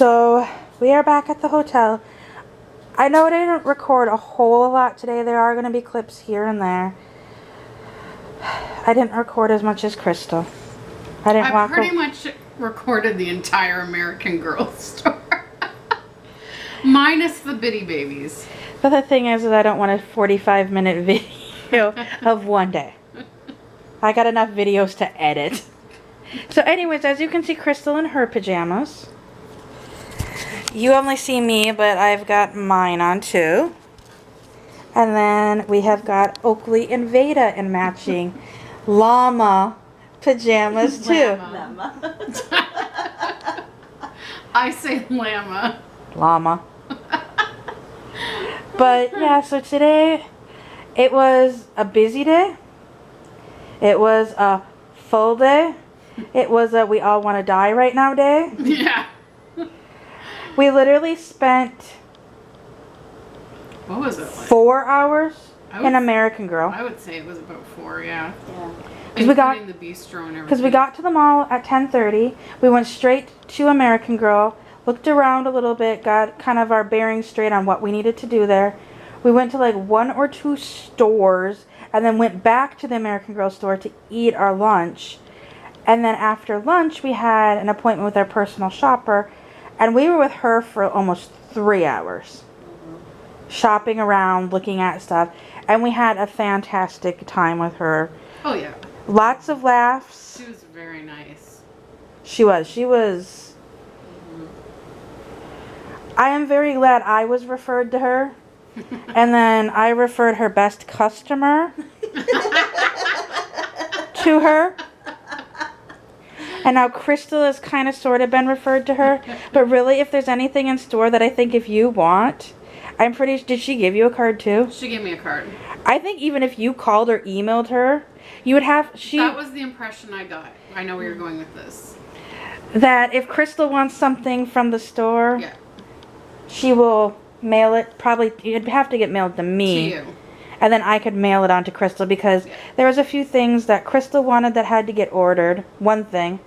So we are back at the hotel. I know I didn't record a whole lot today. There are going to be clips here and there. I didn't record as much as Crystal. I pretty much recorded the entire American Girl story. Minus the bitty babies. But the thing is I don't want a 45-minute video of one day. I got enough videos to edit. So anyways, as you can see, Crystal in her pajamas. You only see me, but I've got mine on too. And then we have got Oakley and Veda in matching llama pajamas too. Llama. I say llama. Llama. But yeah, so today it was a busy day. It was a full day. It was a we all want to die right now day. Yeah. We literally spent what was it like? 4 hours in American Girl. I would say it was about 4, yeah. Yeah. Because we got the bistro and everything. Because we got to the mall at 10:30. We went straight to American Girl, looked around a little bit, got kind of our bearings straight on what we needed to do there. We went to like 1 or 2 stores and then went back to the American Girl store to eat our lunch. And then after lunch, we had an appointment with our personal shopper, and we were with her for almost 3 hours. Shopping around, looking at stuff, and we had a fantastic time with her. Oh yeah. Lots of laughs. She was very nice. She was. I am very glad I was referred to her. And then I referred her best customer to her. And now Crystal has kind of sort of been referred to her. But really, if there's anything in store that I think if you want, I'm pretty... Did she give you a card too? She gave me a card. I think even if you called or emailed her, you would have... That was the impression I got. I know where you're going with this. That if Crystal wants something from the store, yeah, she will mail it. Probably, you'd have to get mailed to me. To you. And then I could mail it on to Crystal because there was a few things that Crystal wanted that had to get ordered. One thing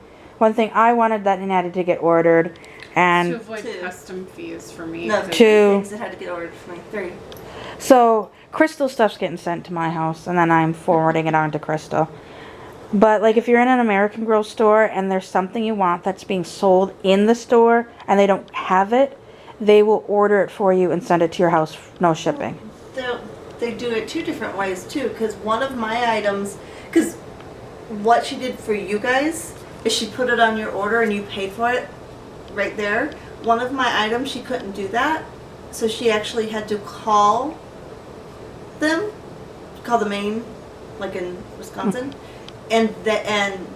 I wanted that had to get ordered. And to avoid custom fees for me. No, 2 things that had to get ordered for me. 3. So Crystal stuff's getting sent to my house, and then I'm forwarding it on to Crystal. But like if you're in an American Girl store and there's something you want that's being sold in the store and they don't have it, they will order it for you and send it to your house, no shipping. They do it 2 different ways too, because one of my items, because what she did for you guys is she put it on your order and you paid for it right there. One of my items, she couldn't do that, so she actually had to call the main, like in Wisconsin, and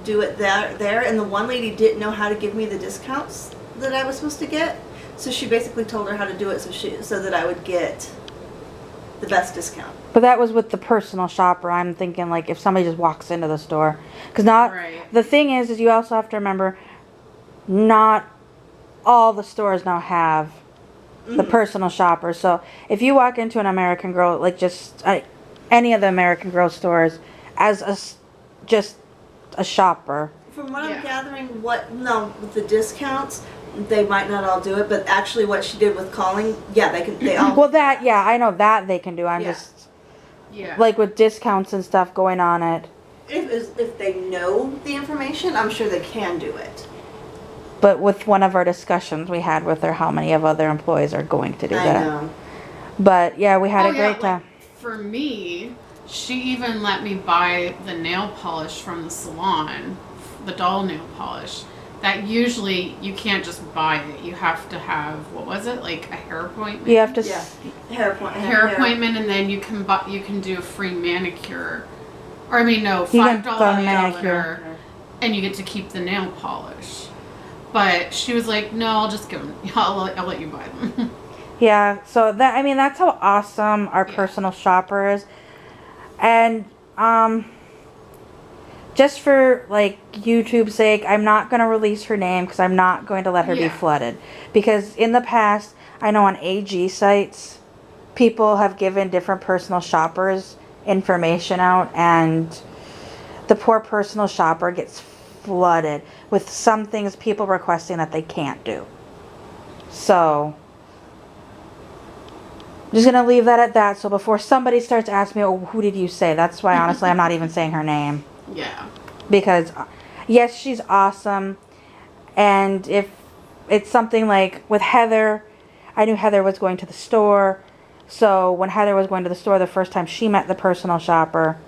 do it there. And the one lady didn't know how to give me the discounts that I was supposed to get, so she basically told her how to do it so that I would get the best discount. But that was with the personal shopper. I'm thinking like if somebody just walks into the store, because the thing is you also have to remember, not all the stores now have the personal shopper. So if you walk into an American Girl, like just any of the American Girl stores, as just a shopper. From what I'm gathering, with the discounts, they might not all do it, but actually what she did with calling, they all. Well, I know that they can do. I'm just like with discounts and stuff going on it. If they know the information, I'm sure they can do it. But with one of our discussions we had with her, how many of other employees are going to do that? I know. But yeah, we had a great time. For me, she even let me buy the nail polish from the salon, the doll nail polish. That usually you can't just buy it. You have to have, what was it, like a hair appointment? You have to hair appointment, and then you can do a free manicure, or $5 manicure, and you get to keep the nail polish. But she was like, no, I'll just give them. I'll let you buy them. Yeah. So that's how awesome our personal shopper is, and just for like YouTube's sake, I'm not going to release her name because I'm not going to let her be flooded. Because in the past, I know on AG sites, people have given different personal shoppers information out, and the poor personal shopper gets flooded with some things people requesting that they can't do. So, I'm just going to leave that at that. So before somebody starts asking me, oh, who did you say? That's why, honestly, I'm not even saying her name. Yeah. Because, yes, she's awesome. And if it's something like with Heather, I knew Heather was going to the store. So when Heather was going to the store the first time she met the personal shopper,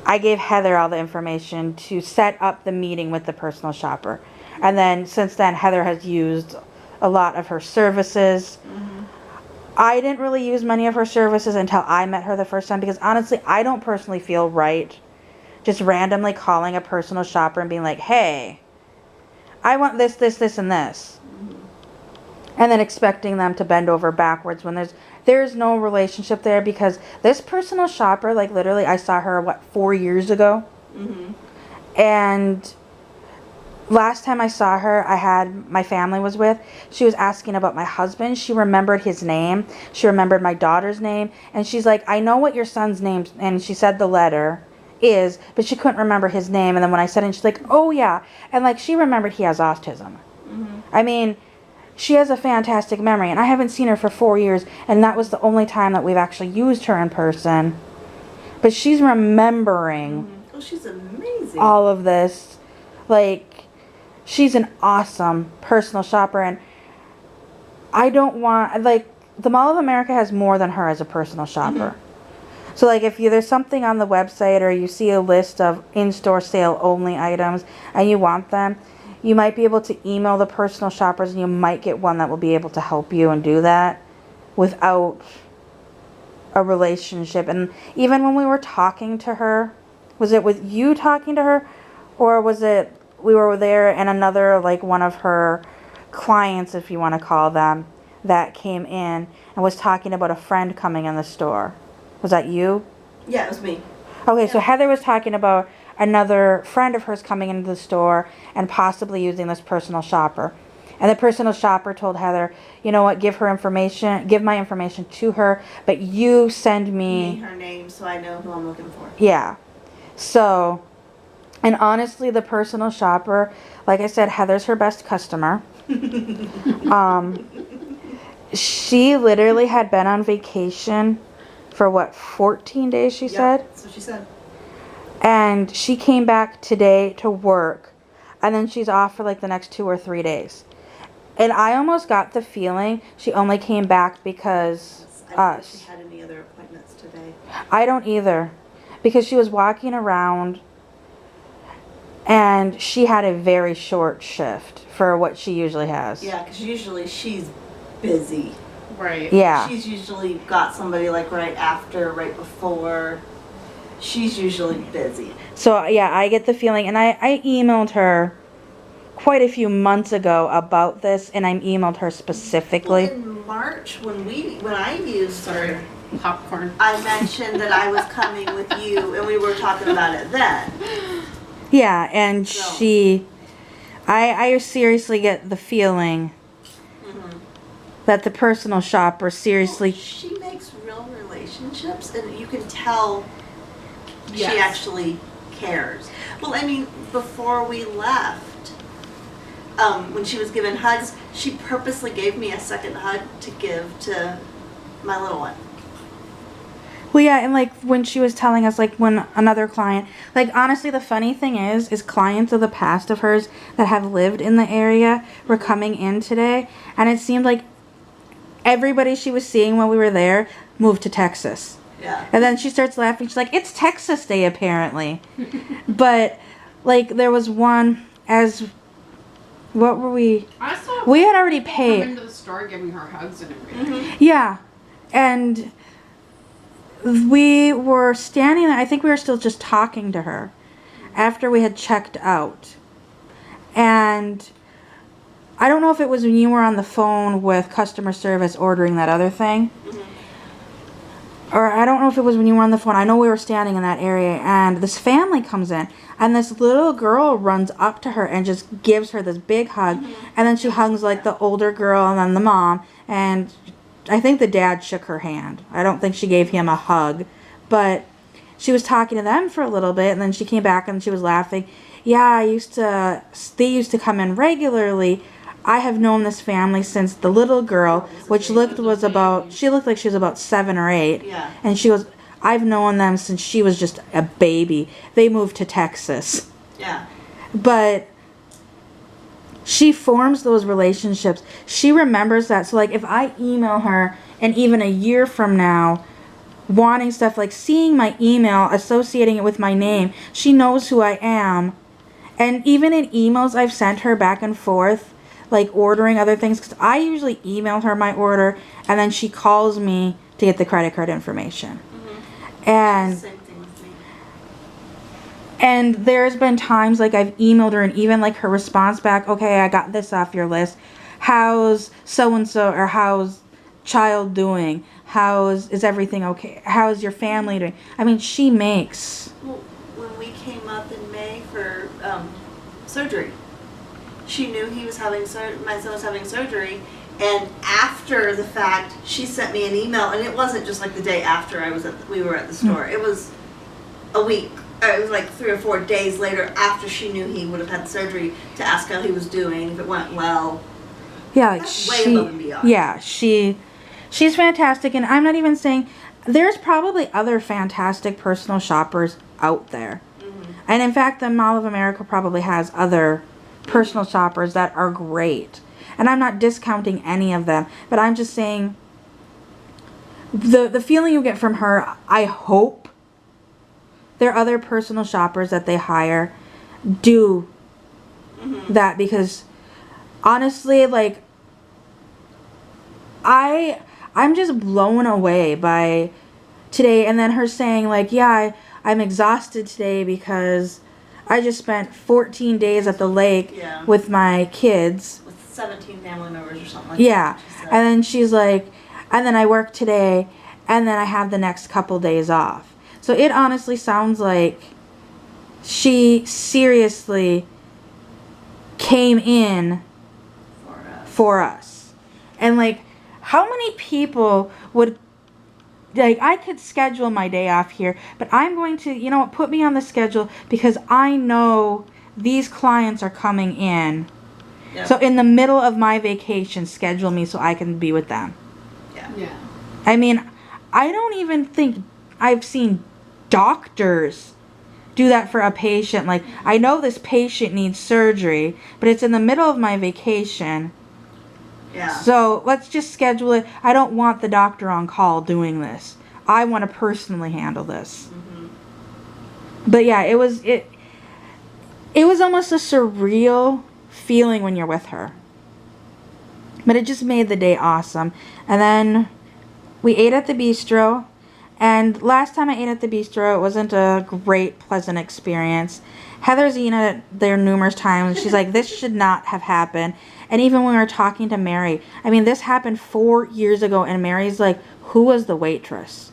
I gave Heather all the information to set up the meeting with the personal shopper. And then since then, Heather has used a lot of her services. I didn't really use many of her services until I met her the first time, because honestly, I don't personally feel right just randomly calling a personal shopper and being like, hey, I want this, this, this, and this. And then expecting them to bend over backwards when there's no relationship there, because this personal shopper, like literally, I saw her, 4 years ago? And last time I saw her, my family was with, she was asking about my husband. She remembered his name. She remembered my daughter's name. And she's like, I know what your son's name, and she said the letter is, but she couldn't remember his name. And then when I said it, she's like, oh yeah. And like, she remembered he has autism. I mean, she has a fantastic memory, and I haven't seen her for 4 years, and that was the only time that we've actually used her in person. But she's remembering Oh, she's amazing. all of this. Like, she's an awesome personal shopper, and I don't want, like, the Mall of America has more than her as a personal shopper. So, like, if there's something on the website or you see a list of in-store sale only items and you want them, you might be able to email the personal shoppers, and you might get one that will be able to help you and do that without a relationship. And even when we were talking to her, was it with you talking to her, or was it we were there and another, like, one of her clients, if you want to call them, that came in and was talking about a friend coming in the store? Was that you? Yeah, it was me. Okay, so Heather was talking about another friend of hers coming into the store and possibly using this personal shopper. And the personal shopper told Heather, you know what, give my information to her, but you send me her name so I know who I'm looking for. Yeah. So, and honestly, the personal shopper, like I said, Heather's her best customer. She literally had been on vacation for 14 days, she said? That's what she said. And she came back today to work, and then she's off for like the next 2 or 3 days. And I almost got the feeling she only came back because I don't think she had any other appointments today. I don't either. Because she was walking around, and she had a very short shift for what she usually has. Yeah, because usually she's busy. Right. Yeah. She's usually got somebody like right after, right before. She's usually busy. So, yeah, I get the feeling, and I emailed her quite a few months ago about this, and I emailed her specifically. Well, in March, when I used her, Popcorn. I mentioned that I was coming with you, and we were talking about it then. Yeah, and So. I seriously get the feeling that the personal shopper seriously... Well, she makes real relationships, and you can tell she Yes. actually cares. Well, I mean, before we left, when she was giving hugs, she purposely gave me a second hug to give to my little one. Well, yeah, and like when she was telling us, like when another client, like honestly, the funny thing is clients of the past of hers that have lived in the area were coming in today, and it seemed like everybody she was seeing when we were there moved to Texas. Yeah. And then she starts laughing. She's like, it's Texas Day, apparently. But, like, there was one what were we? I saw We had already come paid. into the store giving her hugs and everything. Yeah. And we were standing there. I think we were still just talking to her after we had checked out. And I don't know if it was when you were on the phone with customer service ordering that other thing. Or I don't know if it was when you were on the phone. I know we were standing in that area, and this family comes in, and this little girl runs up to her and just gives her this big hug, and then she hugs like the older girl and then the mom, and I think the dad shook her hand. I don't think she gave him a hug, but she was talking to them for a little bit, and then she came back and she was laughing. Yeah, they used to come in regularly. I have known this family since the little girl, which she looked like she was about 7 or 8. Yeah. And she goes, I've known them since she was just a baby. They moved to Texas. Yeah. But she forms those relationships. She remembers that. So, like, if I email her, and even a year from now, wanting stuff, like seeing my email, associating it with my name, she knows who I am. And even in emails I've sent her back and forth, like ordering other things, because I usually email her my order, and then she calls me to get the credit card information. Mm-hmm. And Same thing with me. and there's been times like I've emailed her, and even like her response back, okay, I got this off your list. How's so-and-so, or how's child doing? Is everything okay? How's your family doing? I mean, she makes... Well, when we came up in May for surgery, she knew he was having my son was having surgery, and after the fact, she sent me an email, and it wasn't just like the day after we were at the store. It was a week. It was like 3 or 4 days later after she knew he would have had surgery, to ask how he was doing, if it went well. Yeah, like That's way above and beyond. Yeah, she's fantastic, and I'm not even saying... There's probably other fantastic personal shoppers out there. Mm-hmm. And in fact, the Mall of America probably has other personal shoppers that are great. And I'm not discounting any of them, but I'm just saying the feeling you get from her, I hope there are other personal shoppers that they hire do that, because honestly, like, I'm just blown away by today. And then her saying, like, yeah, I'm exhausted today because I just spent 14 days at the lake with my kids. With 17 family members or something like that. Said. And then she's like, and then I work today, and then I have the next couple days off. So it honestly sounds like she seriously came in for us. And, like, how many people would, like, I could schedule my day off here, but I'm going to, you know what, put me on the schedule because I know these clients are coming in. Yep. So in the middle of my vacation, schedule me so I can be with them. Yeah. I mean, I don't even think I've seen doctors do that for a patient. Like, I know this patient needs surgery, but it's in the middle of my vacation. Yeah. So let's just schedule it. I don't want the doctor on call doing this. I want to personally handle this. Mm-hmm. But yeah, it was almost a surreal feeling when you're with her. But it just made the day awesome. And then we ate at the bistro. And last time I ate at the bistro, it wasn't a great, pleasant experience. Heather's eaten it there numerous times. She's like, this should not have happened. And even when we were talking to Mary, I mean, this happened 4 years ago, and Mary's like, who was the waitress?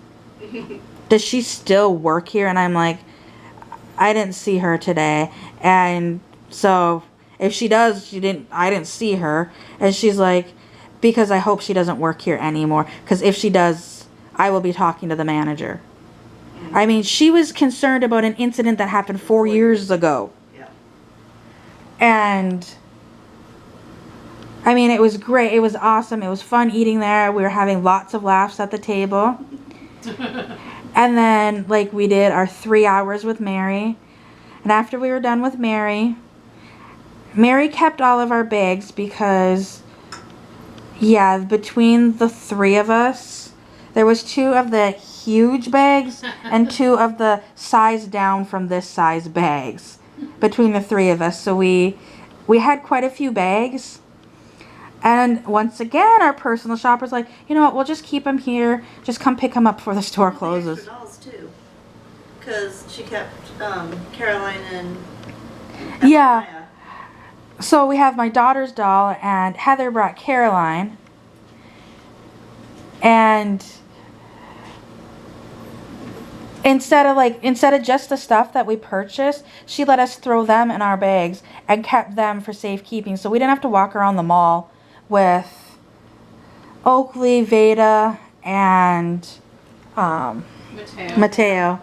Does she still work here? And I'm like, I didn't see her today. And so if she does, I didn't see her. And she's like, because I hope she doesn't work here anymore. Because if she does, I will be talking to the manager. I mean, she was concerned about an incident that happened 4 years ago. Yeah. And I mean, it was great. It was awesome. It was fun eating there. We were having lots of laughs at the table. And then, like, we did our 3 hours with Mary. And after we were done with Mary kept all of our bags because, yeah, between the 3 of us, there was 2 of the huge bags and 2 of the size down from this size bags between the 3 of us. So we had quite a few bags. And once again, our personal shopper's like, you know what, we'll just keep them here. Just come pick them up before the store closes. Extra dolls too, because she kept Caroline and yeah. Maya. So we have my daughter's doll, and Heather brought Caroline. And instead of just the stuff that we purchased, she let us throw them in our bags and kept them for safekeeping. So we didn't have to walk around the mall with Oakley, Veda, and Mateo.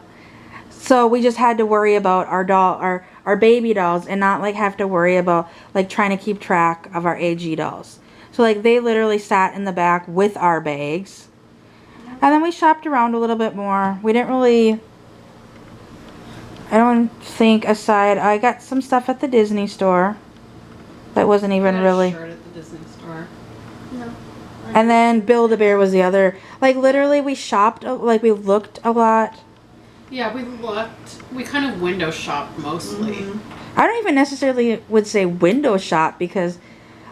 So we just had to worry about our our baby dolls and not like have to worry about like trying to keep track of our AG dolls. So like they literally sat in the back with our bags. And then we shopped around a little bit more. We didn't really, I don't think aside, I got some stuff at the Disney store. That wasn't even really. A shirt at the Disney store. No. And then Build-A-Bear was the other. Like literally we shopped, like we looked a lot. Yeah, we kind of window shopped mostly. Mm-hmm. I don't even necessarily would say window shop because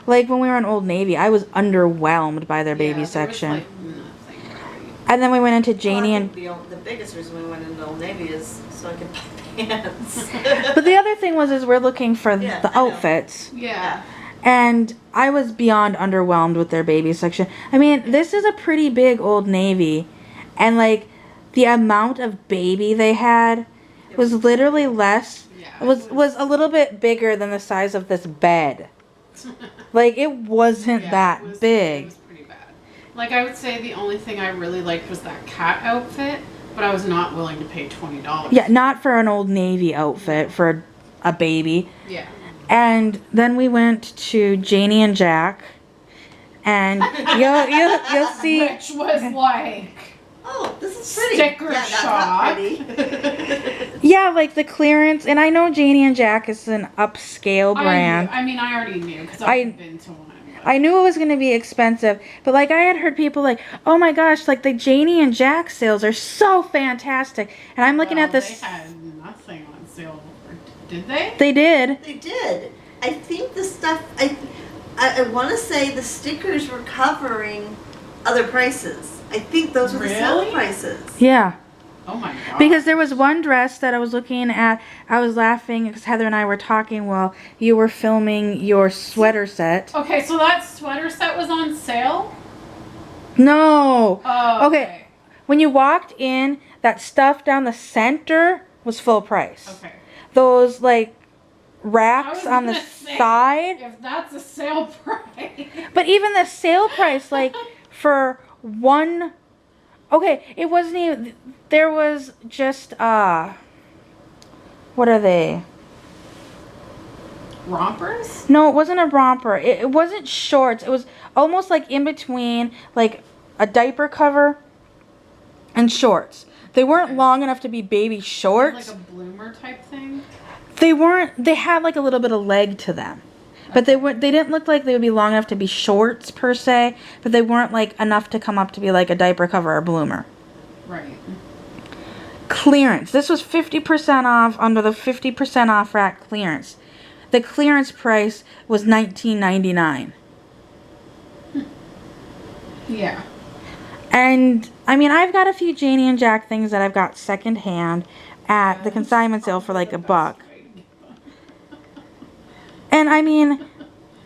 like when we were in Old Navy, I was underwhelmed by their baby section. Was, like, nothing really. And then we went into Janie and... The biggest reason we went into Old Navy is so I could buy pants. But the other thing was we're looking for the outfits. Yeah. And I was beyond underwhelmed with their baby section. I mean, this is a pretty big Old Navy. And like the amount of baby they had was literally less. Yeah, was a little bit bigger than the size of this bed. Like it wasn't that big. It was pretty bad. Like I would say the only thing I really liked was that cat outfit, but I was not willing to pay $20. Yeah, not for an Old Navy outfit for a baby. Yeah. And then we went to Janie and Jack, and you'll see. Which was like, oh, this is pretty. Sticker shock. Yeah, like the clearance, and I know Janie and Jack is an upscale brand. I already knew because I've been to one. I knew it was going to be expensive, but like I had heard people like, oh my gosh, like the Janie and Jack sales are so fantastic, and I'm looking at this. They had nothing on sale. Did they? They did. They did. I think the stuff. I want to say the stickers were covering other prices. I think those were the sale prices. Yeah. Oh my god. Because there was one dress that I was looking at. I was laughing because Heather and I were talking while you were filming your sweater set. Okay, so that sweater set was on sale? No. Oh. Okay. When you walked in, that stuff down the center was full price. Okay. Those like racks on the side. If that's a sale price. But even the sale price, like for one. Okay, it wasn't even. There was just what are they? Rompers? No, it wasn't a romper. It wasn't shorts. It was almost like in between, like a diaper cover and shorts. They weren't long enough to be baby shorts. Like a bloomer type thing? They weren't. They had like a little bit of leg to them, but they weren't. They didn't look like they would be long enough to be shorts per se. But they weren't like enough to come up to be like a diaper cover or bloomer. Right. Clearance. This was 50% off under the 50% off rack clearance. The clearance price was $19.99. Yeah. And I mean, I've got a few Janie and Jack things that I've got secondhand at the consignment sale for like $1. And I mean,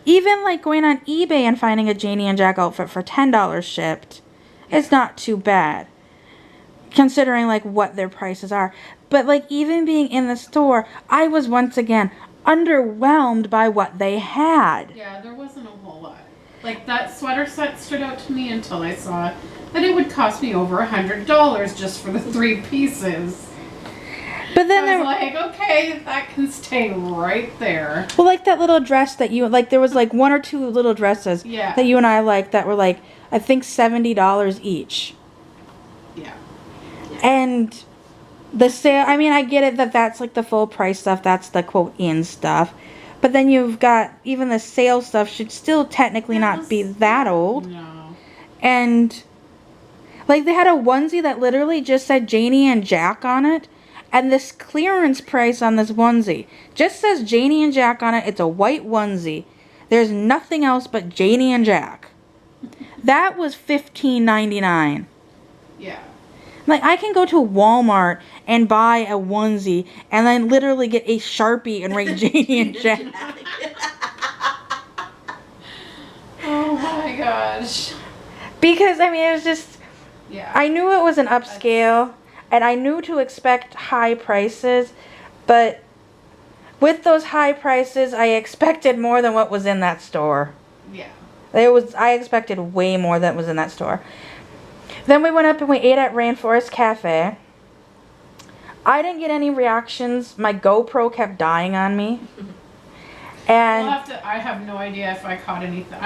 even like going on eBay and finding a Janie and Jack outfit for $10 shipped, it's not too bad, considering like what their prices are. But like even being in the store, I was once again underwhelmed by what they had. Yeah, there wasn't a whole lot. Like that sweater set stood out to me until I saw that it would cost me over $100 just for the 3 pieces. But then I was like, okay, that can stay right there. Well, like that little dress that you like, there was like 1 or 2 little dresses that you and I liked that were like, I think $70 each. Yeah. And the sale, I mean, I get it that that's like the full price stuff. That's the quote in stuff. But then you've got even the sale stuff should still technically not be that old. No. And like they had a onesie that literally just said Janie and Jack on it. And this clearance price on this onesie just says Janie and Jack on it. It's a white onesie. There's nothing else but Janie and Jack. That was $15.99. Yeah. Like, I can go to Walmart and buy a onesie and then literally get a Sharpie and write Janie and Jack. Oh my gosh. Because, I mean, it was just... Yeah. I knew it was an upscale, and I knew to expect high prices, but with those high prices, I expected more than what was in that store. Yeah. I expected way more than was in that store. Then we went up and we ate at Rainforest Cafe. I didn't get any reactions. My GoPro kept dying on me. And I have no idea if I caught anything.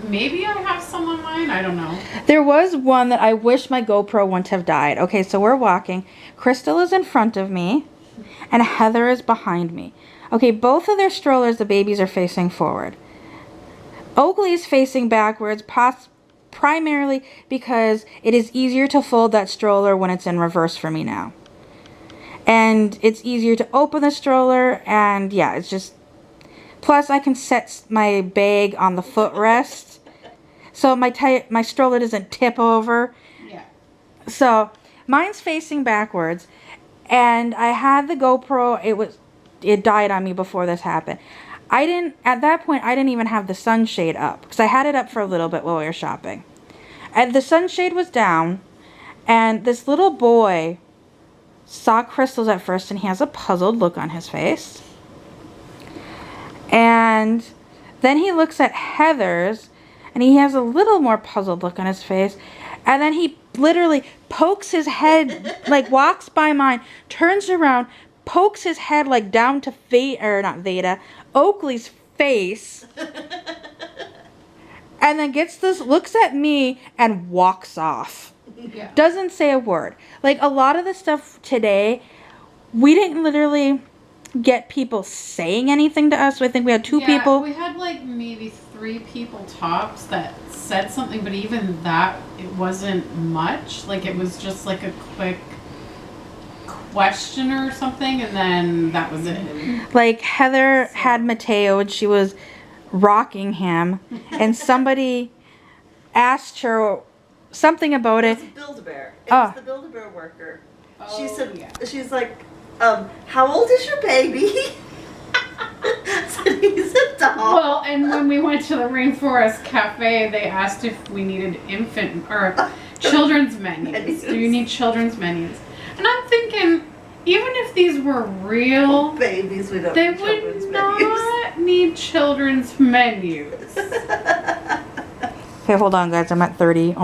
Maybe I have some on mine. I don't know. there was one that I wish my GoPro wouldn't have died. Okay, so we're walking. Crystal is in front of me, and Heather is behind me. Okay, both of their strollers, the babies are facing forward. Oakley is facing backwards, primarily because it is easier to fold that stroller when it's in reverse for me now. And it's easier to open the stroller, and yeah, it's just... Plus, I can set my bag on the footrest, so my stroller doesn't tip over. Yeah. So, mine's facing backwards, and I had the GoPro. It died on me before this happened. At that point, I didn't even have the sunshade up, because I had it up for a little bit while we were shopping. And the sunshade was down, and this little boy saw crystals at first, and he has a puzzled look on his face. And then he looks at Heather's, and he has a little more puzzled look on his face. And then he literally pokes his head, like walks by mine, turns around, pokes his head like down to Oakley's face. And then looks at me and walks off. Yeah. Doesn't say a word. Like a lot of the stuff today, we didn't literally get people saying anything to us. So I think we had two people. We had like maybe 3 people tops that said something, but even that, it wasn't much. Like it was just like a quick question or something, and then that was it. Like Heather had Mateo, and she was rocking him, and somebody asked her something about it. It was Build-A-Bear. It was the Build-A-Bear worker. She said, she's like, how old is your baby? Said he's a doll. Well, and when we went to the Rainforest Cafe, they asked if we needed infant or children's menus. Do you need children's menus? And I'm thinking, even if these were real babies, they would not need children's menus. Okay, hold on, guys. I'm at 30.